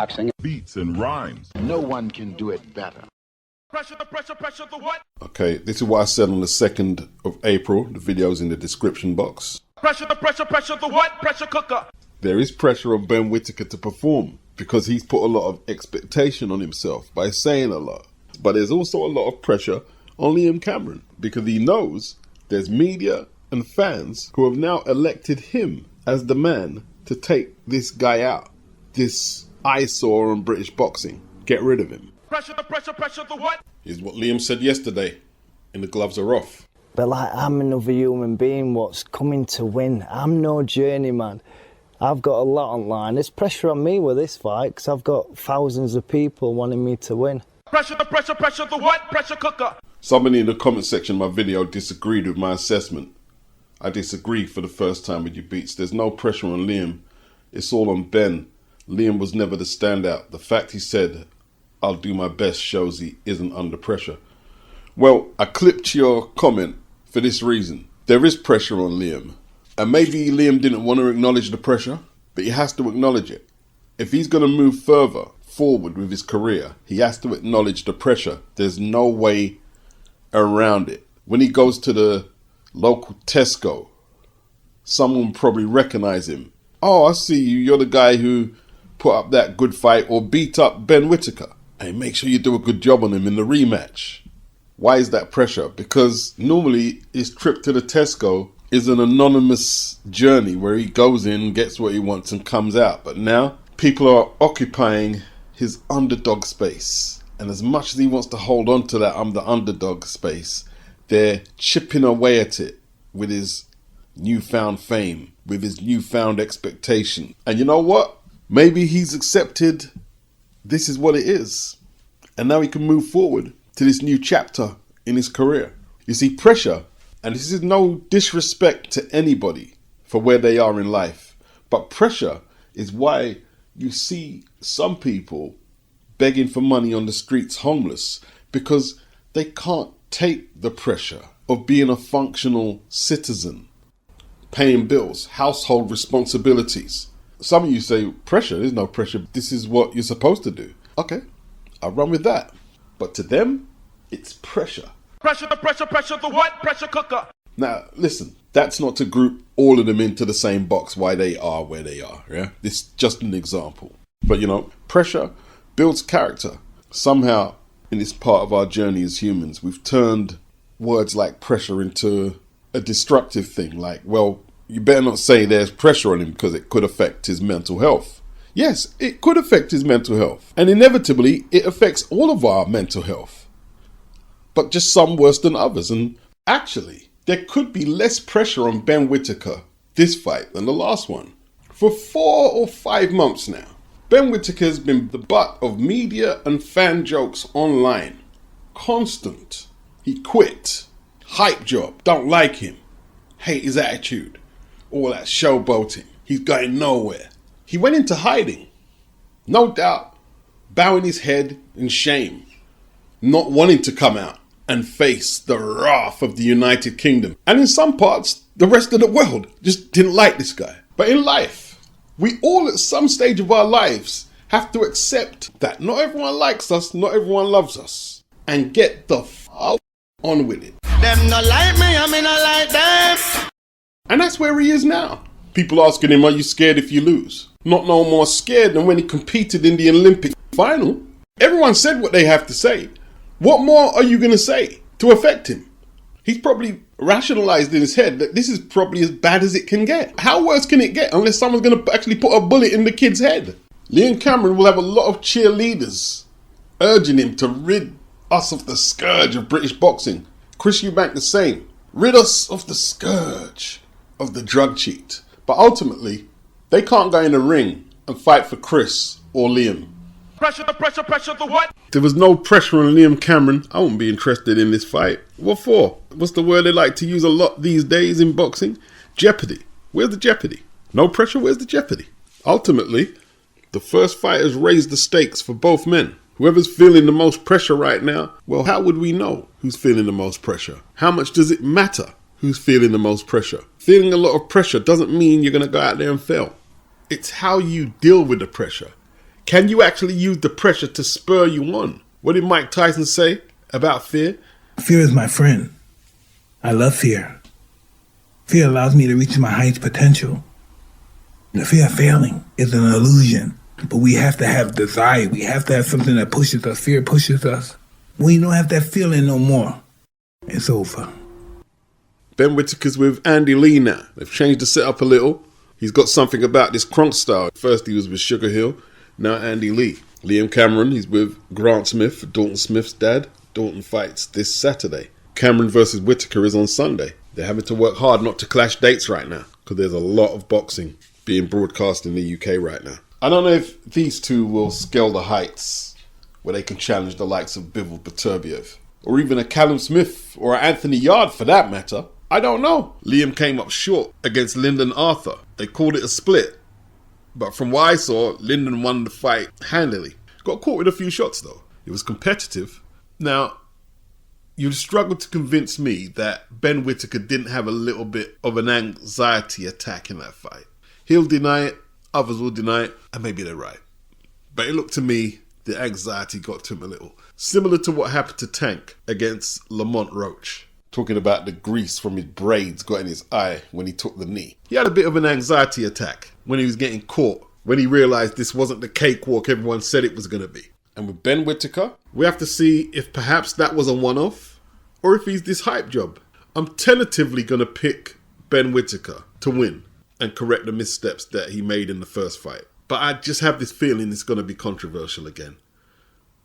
boxing. Beats and rhymes. No one can do it better. Pressure, the what? Okay, this is what I said on the 2nd of April. The video's in the description box. Pressure, the what? Pressure cooker. There is pressure on Ben Whittaker to perform because he's put a lot of expectation on himself by saying a lot. But there's also a lot of pressure on Liam Cameron because he knows there's media and fans who have now elected him as the man to take this guy out, this eyesore on British boxing. Get rid of him. Pressure, the what? Here's what Liam said yesterday, and the gloves are off. But like, I'm another human being what's coming to win. I'm no journeyman. I've got a lot on line. There's pressure on me with this fight because I've got thousands of people wanting me to win. Pressure, the what? Pressure cooker. Somebody in the comment section of my video disagreed with my assessment. I disagree for the first time with you beats. There's no pressure on Liam. It's all on Ben. Liam was never the standout. The fact he said, "I'll do my best," shows he isn't under pressure. Well, I clipped your comment for this reason. There is pressure on Liam. And maybe Liam didn't want to acknowledge the pressure, but he has to acknowledge it. If he's going to move further forward with his career, he has to acknowledge the pressure. There's no way around it. When he goes to the local Tesco, someone probably recognize him. "Oh, I see you. You're the guy who put up that good fight or beat up Ben Whittaker. Hey, make sure you do a good job on him in the rematch." Why is that pressure? Because normally his trip to the Tesco is an anonymous journey where he goes in, gets what he wants and comes out. But now people are occupying his underdog space. And as much as he wants to hold on to that the underdog space, they're chipping away at it with his newfound fame, with his newfound expectation. And you know what? Maybe he's accepted this is what it is. And now he can move forward to this new chapter in his career. You see, pressure, and this is no disrespect to anybody for where they are in life, but pressure is why you see some people begging for money on the streets homeless, because they can't take the pressure of being a functional citizen, paying bills, household responsibilities. Some of you say, pressure, there's no pressure. This is what you're supposed to do. Okay, I'll run with that. But to them, it's pressure. Pressure, the what? Pressure cooker. Now, listen, that's not to group all of them into the same box why they are where they are, yeah? This is just an example. But, you know, pressure builds character. Somehow, in this part of our journey as humans, we've turned words like pressure into a destructive thing. Like, well, you better not say there's pressure on him because it could affect his mental health. Yes, it could affect his mental health. And inevitably, it affects all of our mental health. But just some worse than others. And actually, there could be less pressure on Ben Whittaker this fight than the last one. For 4 or 5 months now, Ben Whittaker has been the butt of media and fan jokes online. Constant. He quit. Hype job. Don't like him. Hate his attitude. All that showboating. He's going nowhere. He went into hiding. No doubt, bowing his head in shame. Not wanting to come out and face the wrath of the United Kingdom. And in some parts, the rest of the world just didn't like this guy. But in life, we all at some stage of our lives have to accept that not everyone likes us, not everyone loves us. And get the f*** on with it. Them not like me, I mean I like them. And that's where he is now. People asking him, are you scared if you lose? Not no more scared than when he competed in the Olympic final. Everyone said what they have to say. What more are you going to say to affect him? He's probably rationalized in his head that this is probably as bad as it can get. How worse can it get unless someone's going to actually put a bullet in the kid's head? Liam Cameron will have a lot of cheerleaders urging him to rid us of the scourge of British boxing. Chris Eubank the same. Rid us of the scourge of the drug cheat. But ultimately, they can't go in the ring and fight for Chris or Liam. Pressure, the what? There was no pressure on Liam Cameron. I wouldn't be interested in this fight. What for? What's the word they like to use a lot these days in boxing? Jeopardy. Where's the jeopardy? No pressure, where's the jeopardy? Ultimately, the first fighters raised the stakes for both men. Whoever's feeling the most pressure right now, well, how would we know who's feeling the most pressure? How much does it matter who's feeling the most pressure? Feeling a lot of pressure doesn't mean you're going to go out there and fail. It's how you deal with the pressure. Can you actually use the pressure to spur you on? What did Mike Tyson say about fear? Fear is my friend. I love fear. Fear allows me to reach my highest potential. The fear of failing is an illusion, but we have to have desire. We have to have something that pushes us. Fear pushes us. When you don't have that feeling no more, it's over. Ben Whittaker's with Andy Lee now. They've changed the setup a little. He's got something about this Kronk style. First he was with Sugar Hill, now Andy Lee. Liam Cameron, he's with Grant Smith, Dalton Smith's dad. Dalton fights this Saturday. Cameron versus Whittaker is on Sunday. They're having to work hard not to clash dates right now because there's a lot of boxing being broadcast in the UK right now. I don't know if these two will scale the heights where they can challenge the likes of Bivol Beterbiev or even a Callum Smith or a Anthony Yard for that matter. I don't know. Liam came up short against Lyndon Arthur. They called it a split. But from what I saw, Lyndon won the fight handily. Got caught with a few shots though. It was competitive. Now, you'd struggle to convince me that Ben Whittaker didn't have a little bit of an anxiety attack in that fight. He'll deny it, others will deny it, and maybe they're right. But it looked to me the anxiety got to him a little. Similar to what happened to Tank against Lamont Roach. Talking about the grease from his braids got in his eye when he took the knee. He had a bit of an anxiety attack when he was getting caught, when he realised this wasn't the cakewalk everyone said it was going to be. And with Ben Whittaker, we have to see if perhaps that was a one-off or if he's this hype job. I'm tentatively going to pick Ben Whittaker to win and correct the missteps that he made in the first fight. But I just have this feeling it's going to be controversial again.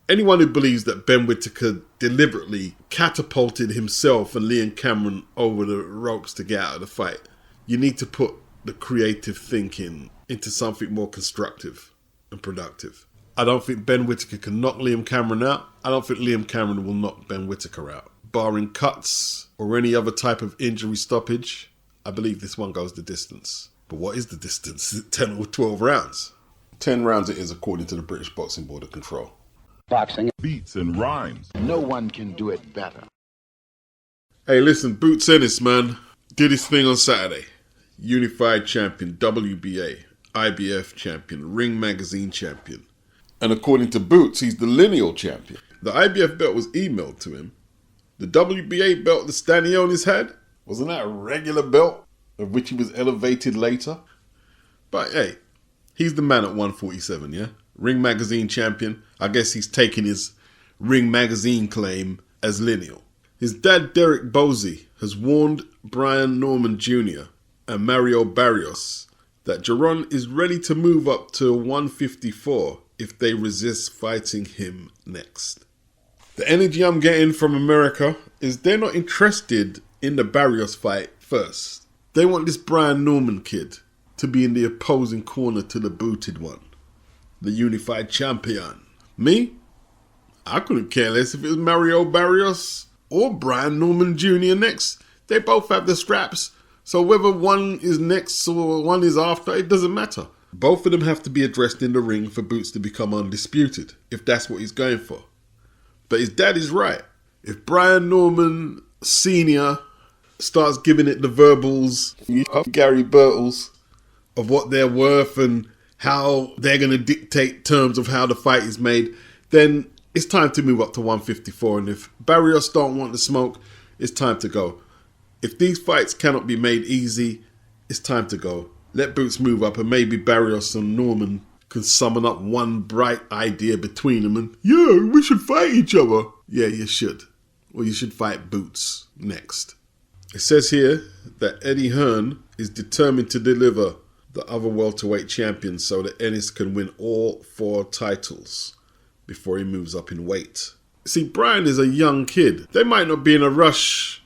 Anyone who believes that Ben Whittaker deliberately catapulted himself and Liam Cameron over the ropes to get out of the fight, you need to put the creative thinking into something more constructive and productive. I don't think Ben Whittaker can knock Liam Cameron out. I don't think Liam Cameron will knock Ben Whittaker out. Barring cuts or any other type of injury stoppage, I believe this one goes the distance. But what is the distance? Is it 10 or 12 rounds? 10 rounds it is according to the British Boxing Board of Control. Boxing. Beats and rhymes. No one can do it better. Hey, listen, Boots Ennis, man, did his thing on Saturday. Unified champion, WBA, IBF champion, Ring Magazine champion. And according to Boots, he's the lineal champion. The IBF belt was emailed to him. The WBA belt that Stanionis had, wasn't that a regular belt of which he was elevated later? But hey, he's the man at 147, yeah? Ring Magazine champion. I guess he's taking his Ring Magazine claim as lineal. His dad, Derek Bosey, has warned Brian Norman Jr. and Mario Barrios that JARON is ready to move up to 154 if they resist fighting him next. The energy I'm getting from America is they're not interested in the Barrios fight first. They want this Brian Norman kid to be in the opposing corner to the booted one, the unified champion. Me? I couldn't care less if it was Mario Barrios or Brian Norman Jr. next. They both have the straps, so whether one is next or one is after, it doesn't matter. Both of them have to be addressed in the ring for Boots to become undisputed, if that's what he's going for. But his dad is right. If Brian Norman Sr. starts giving it the verbals, Gary Birtles, of what they're worth and how they're going to dictate terms of how the fight is made, then it's time to move up to 154. And if Barrios don't want the smoke, it's time to go. If these fights cannot be made easy, it's time to go. Let Boots move up and maybe Barrios and Norman can summon up one bright idea between them and, yeah, we should fight each other. Yeah, you should. Or you should fight Boots next. It says here that Eddie Hearn is determined to deliver the other welterweight champion so that Ennis can win all 4 titles before he moves up in weight. See, Brian is a young kid. They might not be in a rush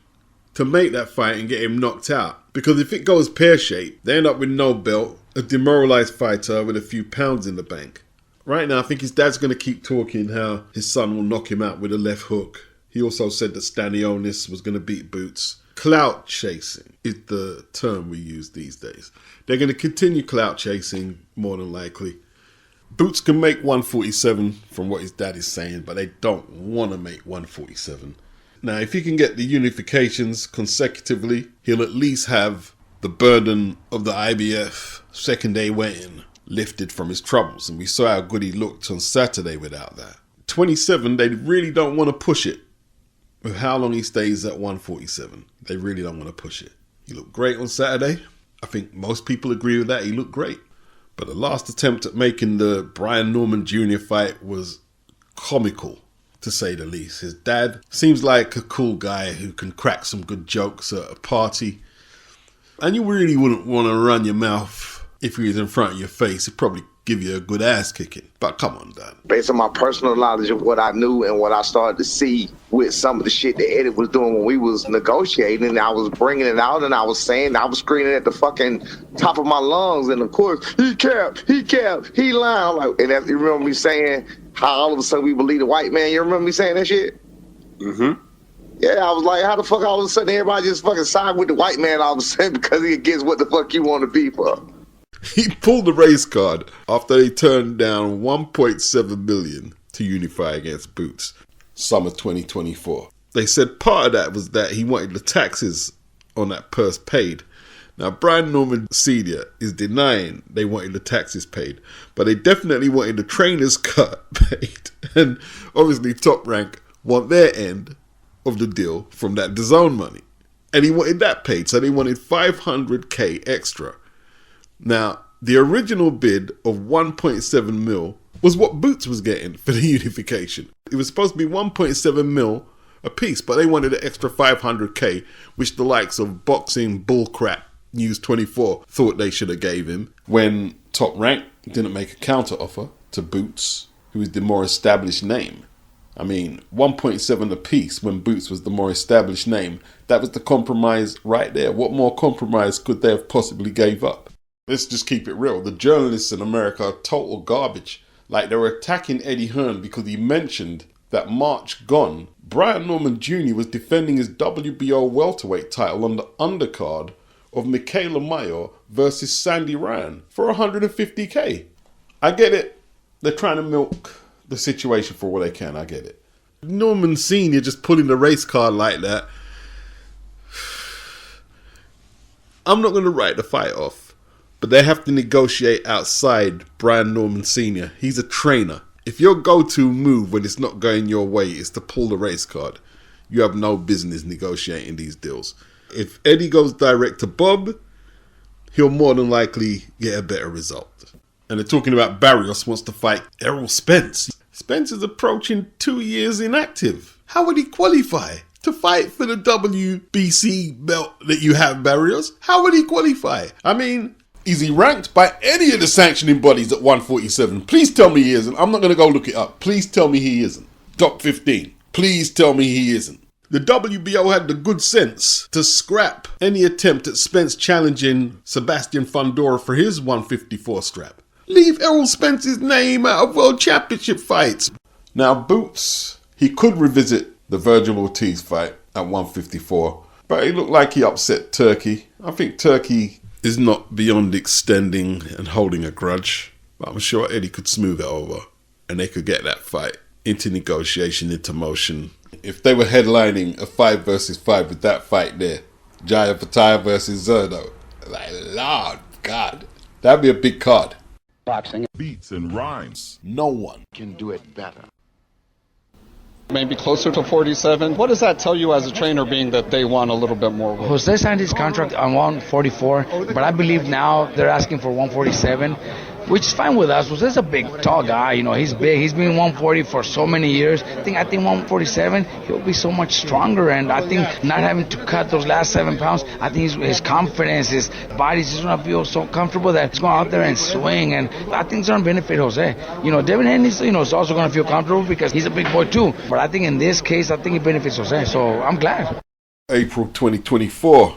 to make that fight and get him knocked out. Because if it goes pear-shaped, they end up with no belt, a demoralised fighter with a few pounds in the bank. Right now, I think his dad's going to keep talking how his son will knock him out with a left hook. He also said that Stanionis was going to beat Boots. Clout chasing is the term we use these days. They're going to continue clout chasing, more than likely. Boots can make 147 from what his dad is saying, but they don't want to make 147. Now, if he can get the unifications consecutively, he'll at least have the burden of the IBF second day weigh-in lifted from his troubles. And we saw how good he looked on Saturday without that. 27, they really don't want to push it. With how long he stays at 147, they really don't want to push it. He looked great on Saturday. I think most people agree with that. He looked great. But the last attempt at making the Brian Norman Jr. fight was comical, to say the least. His dad seems like a cool guy who can crack some good jokes at a party. And you really wouldn't want to run your mouth if he was in front of your face. He'd probably give you a good ass kicking. But come on, Dan. Based on my personal knowledge of what I knew and what I started to see with some of the shit that Eddie was doing when we was negotiating, I was bringing it out and I was saying, I was screaming at the fucking top of my lungs. And of course, he lying. I'm like, and you remember me saying how all of a sudden we believe the white man? You remember me saying that shit? Mm-hmm. Yeah, I was like, how the fuck all of a sudden everybody just fucking side with the white man all of a sudden because he gets what the fuck you want to be for? He pulled the race card after they turned down $1.7 million to unify against Boots, summer 2024. They said part of that was that he wanted the taxes on that purse paid. Now, Brian Norman Sr. is denying they wanted the taxes paid, but they definitely wanted the trainer's cut paid. And obviously Top Rank want their end of the deal from that DAZN money. And he wanted that paid, so they wanted $500K extra. Now, the original bid of 1.7 mil was what Boots was getting for the unification. It was supposed to be 1.7 mil a piece, but they wanted an extra 500K, which the likes of Boxing Bullcrap News 24 thought they should have gave him when Top Rank didn't make a counter offer to Boots, who is the more established name. I mean, 1.7 a piece when Boots was the more established name. That was the compromise right there. What more compromise could they have possibly gave up? Let's just keep it real. The journalists in America are total garbage. Like, they were attacking Eddie Hearn because he mentioned that March gone, Brian Norman Jr. was defending his WBO welterweight title on the undercard of Michaela Mayer versus Sandy Ryan for 150K. I get it. They're trying to milk the situation for what they can. I get it. Norman Sr. just pulling the race card like that. I'm not going to write the fight off. But they have to negotiate outside Brian Norman Sr. He's a trainer. If your go-to move when it's not going your way is to pull the race card, you have no business negotiating these deals. If Eddie goes direct to Bob, he'll more than likely get a better result. And they're talking about Barrios wants to fight Errol Spence. Spence is approaching 2 years inactive. How would he qualify to fight for the WBC belt that you have, Barrios? How would he qualify? I mean, is he ranked by any of the sanctioning bodies at 147? Please tell me he isn't. I'm not going to go look it up. Please tell me he isn't. Top 15. Please tell me he isn't. The WBO had the good sense to scrap any attempt at Spence challenging Sebastian Fundora for his 154 strap. Leave Errol Spence's name out of World Championship fights. Now, Boots, he could revisit the Virgil Ortiz fight at 154, but it looked like he upset Turkey. I think Turkey is not beyond extending and holding a grudge, but I'm sure Eddie could smooth it over and they could get that fight into negotiation, into motion. If they were headlining a 5 versus 5 with that fight there, Jaya Vataya versus Zerdo, like, Lord God, that'd be a big card. Boxing Beats and rhymes. No one can do it better. Maybe closer to 47. What does that tell you as a trainer, being that they want a little bit more weight? Jose signed his contract on 144, but I believe now they're asking for 147, which is fine with us. Jose's a big, tall guy. You know, he's big. He's been 140 for so many years. I think 147, he'll be so much stronger. And I think not having to cut those last 7 pounds, I think his confidence, his body's just going to feel so comfortable that he's going out there and swing. And I think it's going to benefit Jose. You know, Devin Haney's, is also going to feel comfortable because he's a big boy too. But I think in this case, I think it benefits Jose. So I'm glad. April 2024,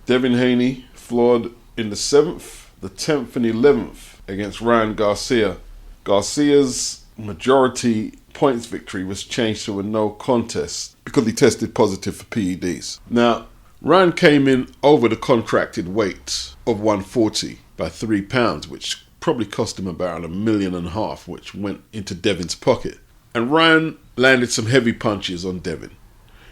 Devin Haney floored in the 7th, the 10th and 11th against Ryan Garcia. Garcia's majority points victory was changed to a no contest because he tested positive for PEDs. Now, Ryan came in over the contracted weight of 140 by 3 pounds, which probably cost him about $1.5 million, which went into Devin's pocket. And Ryan landed some heavy punches on Devin.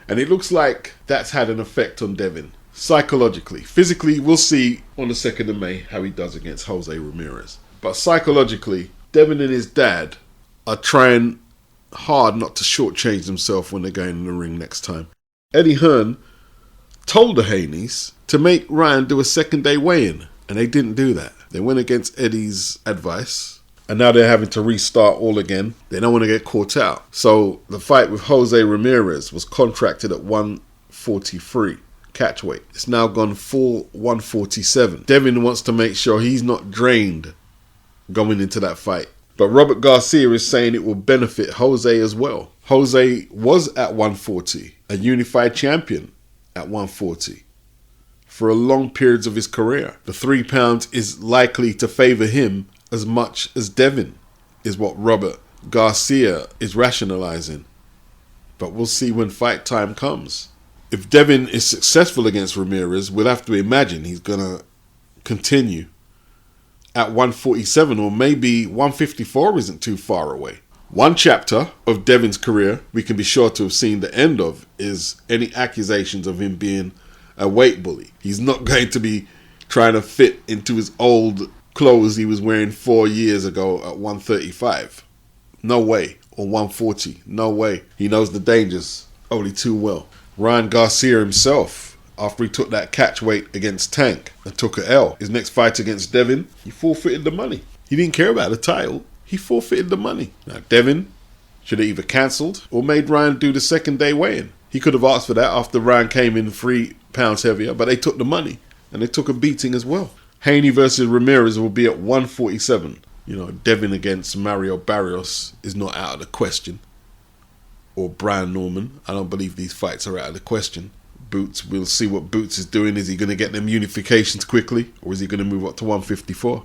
And it looks like that's had an effect on Devin. Psychologically. Physically, we'll see on the 2nd of May how he does against Jose Ramirez. But psychologically, Devin and his dad are trying hard not to shortchange themselves when they're going in the ring next time. Eddie Hearn told the Haneys to make Ryan do a second day weigh-in, and they didn't do that. They went against Eddie's advice, and now they're having to restart all again. They don't want to get caught out. So the fight with Jose Ramirez was contracted at 143 catchweight. It's now gone full 147. Devin wants to make sure he's not drained going into that fight. But Robert Garcia is saying it will benefit Jose as well. Jose was at 140, a unified champion at 140 for long periods of his career. The 3 pounds is likely to favour him as much as Devin, is what Robert Garcia is rationalising. But we'll see when fight time comes. If Devin is successful against Ramirez, we'll have to imagine he's going to continue at 147, or maybe 154 isn't too far away. One chapter of Devin's career we can be sure to have seen the end of is any accusations of him being a weight bully. He's not going to be trying to fit into his old clothes he was wearing 4 years ago at 135. No way. Or 140. No way. He knows the dangers only too well. Ryan Garcia himself, after he took that catch weight against Tank and took a L, his next fight against Devin, he forfeited the money. He didn't care about the title. He forfeited the money. Now, Devin should have either cancelled or made Ryan do the second day weigh-in. He could have asked for that after Ryan came in 3 pounds heavier, but they took the money and they took a beating as well. Haney versus Ramirez will be at 147. You know, Devin against Mario Barrios is not out of the question. Or Brian Norman. I don't believe these fights are out of the question. Boots, we'll see what Boots is doing. Is he going to get them unifications quickly, or is he going to move up to 154?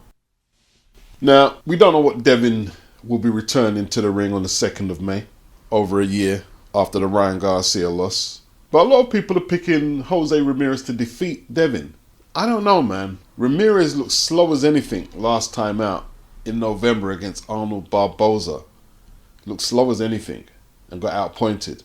Now, we don't know what Devin will be returning to the ring on the 2nd of May, over a year after the Ryan Garcia loss. But a lot of people are picking Jose Ramirez to defeat Devin. I don't know, man. Ramirez looked slow as anything last time out in November against Arnold Barboza. Looked slow as anything and got outpointed.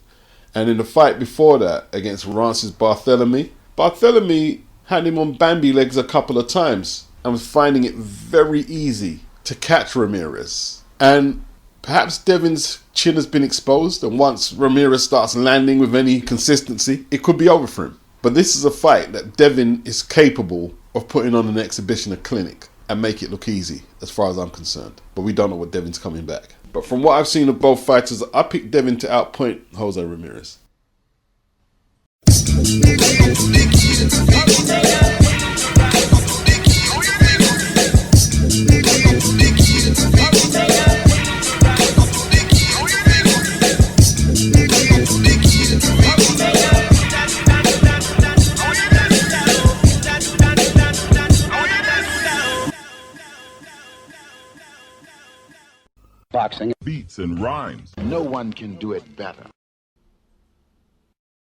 And in the fight before that against Rancis Barthélemy had him on Bambi legs a couple of times and was finding it very easy to catch Ramirez. And perhaps Devin's chin has been exposed, and once Ramirez starts landing with any consistency, it could be over for him. But this is a fight that Devin is capable of putting on an exhibition, a clinic, and make it look easy, as far as I'm concerned. But we don't know what Devin's coming back. But from what I've seen of both fighters, I picked Devin to outpoint Jose Ramirez. Boxing. Beats and rhymes. No one can do it better.